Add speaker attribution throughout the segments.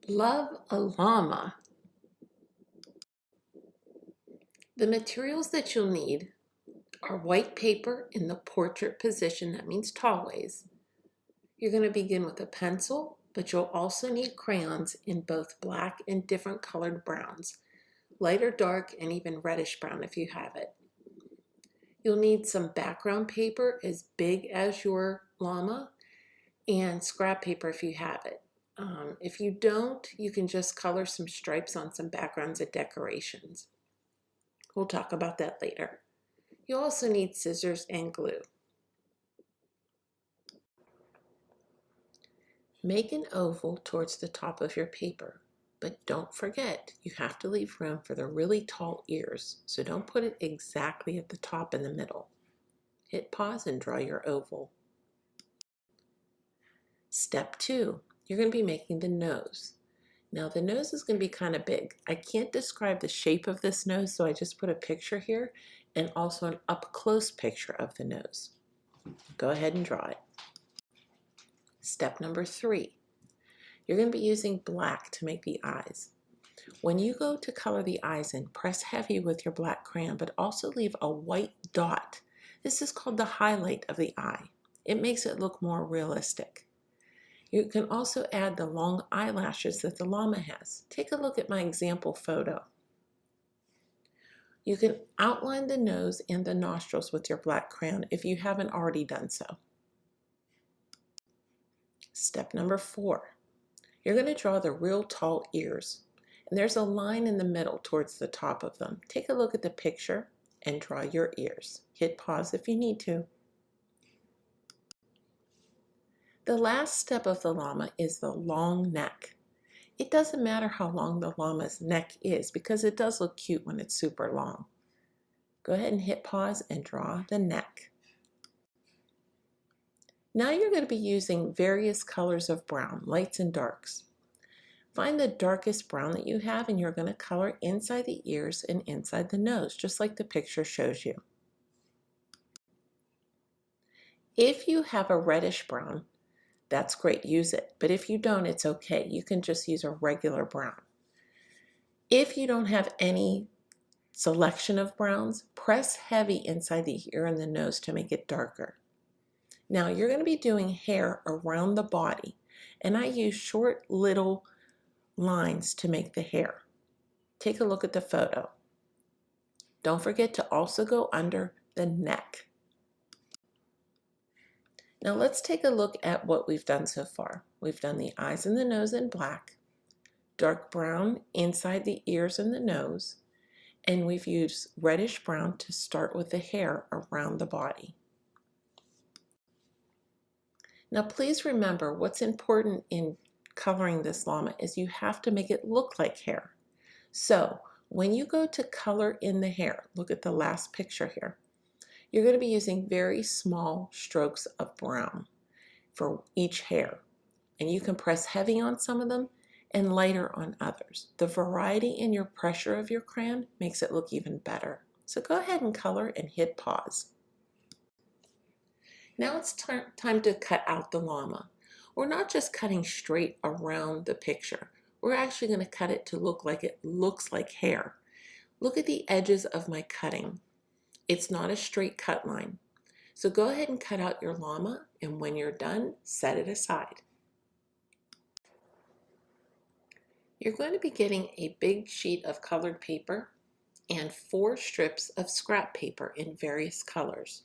Speaker 1: Love a llama. The materials that you'll need are white paper in the portrait position, that means tall ways. You're going to begin with a pencil, but you'll also need crayons in both black and different colored browns, light or dark and even reddish brown if you have it. You'll need some background paper as big as your llama and scrap paper if you have it. If you don't, you can just color some stripes on some backgrounds and decorations. We'll talk about that later. You'll also need scissors and glue. Make an oval towards the top of your paper, but don't forget you have to leave room for the really tall ears, so don't put it exactly at the top in the middle. Hit pause and draw your oval. Step 2, you're going to be making the nose. Now the nose is going to be kind of big. I can't describe the shape of this nose, so I just put a picture here and also an up-close picture of the nose. Go ahead and draw it. Step number 3, you're going to be using black to make the eyes. When you go to color the eyes in, press heavy with your black crayon, but also leave a white dot. This is called the highlight of the eye. It makes it look more realistic. You can also add the long eyelashes that the llama has. Take a look at my example photo. You can outline the nose and the nostrils with your black crayon if you haven't already done so. Step number 4, you're going to draw the real tall ears. And there's a line in the middle towards the top of them. Take a look at the picture and draw your ears. Hit pause if you need to. The last step of the llama is the long neck. It doesn't matter how long the llama's neck is because it does look cute when it's super long. Go ahead and hit pause and draw the neck. Now you're going to be using various colors of brown, lights and darks. Find the darkest brown that you have and you're going to color inside the ears and inside the nose, just like the picture shows you. If you have a reddish brown, that's great, use it. But if you don't, it's okay. You can just use a regular brown. If you don't have any selection of browns, press heavy inside the ear and the nose to make it darker. Now you're going to be doing hair around the body, and I use short little lines to make the hair. Take a look at the photo. Don't forget to also go under the neck. Now let's take a look at what we've done so far. We've done the eyes and the nose in black, dark brown inside the ears and the nose, and we've used reddish brown to start with the hair around the body. Now please remember, what's important in coloring this llama is you have to make it look like hair. So when you go to color in the hair, look at the last picture here, you're going to be using very small strokes of brown for each hair. And you can press heavy on some of them and lighter on others. The variety in your pressure of your crayon makes it look even better. So go ahead and color and hit pause. Now it's time to cut out the llama. We're not just cutting straight around the picture. We're actually going to cut it to look like it looks like hair. Look at the edges of my cutting. It's not a straight cut line. So go ahead and cut out your llama, and when you're done, set it aside. You're going to be getting a big sheet of colored paper and 4 strips of scrap paper in various colors.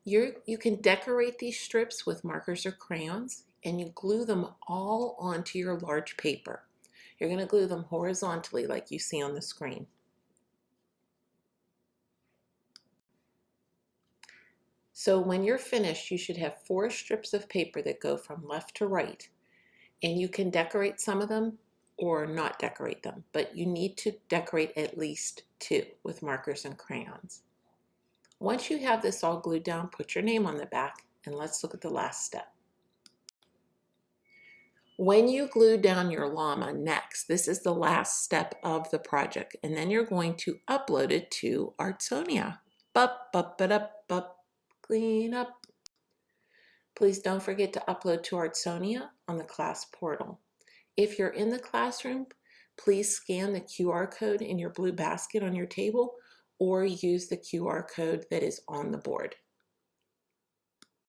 Speaker 1: You can decorate these strips with markers or crayons, and you glue them all onto your large paper. You're going to glue them horizontally like you see on the screen. So when you're finished, you should have 4 strips of paper that go from left to right. And you can decorate some of them or not decorate them, but you need to decorate at least 2 with markers and crayons. Once you have this all glued down, put your name on the back, and let's look at the last step. When you glue down your llama next, this is the last step of the project, and then you're going to upload it to Artsonia. Clean up. Please don't forget to upload to Artsonia on the class portal. If you're in the classroom, please scan the QR code in your blue basket on your table or use the QR code that is on the board.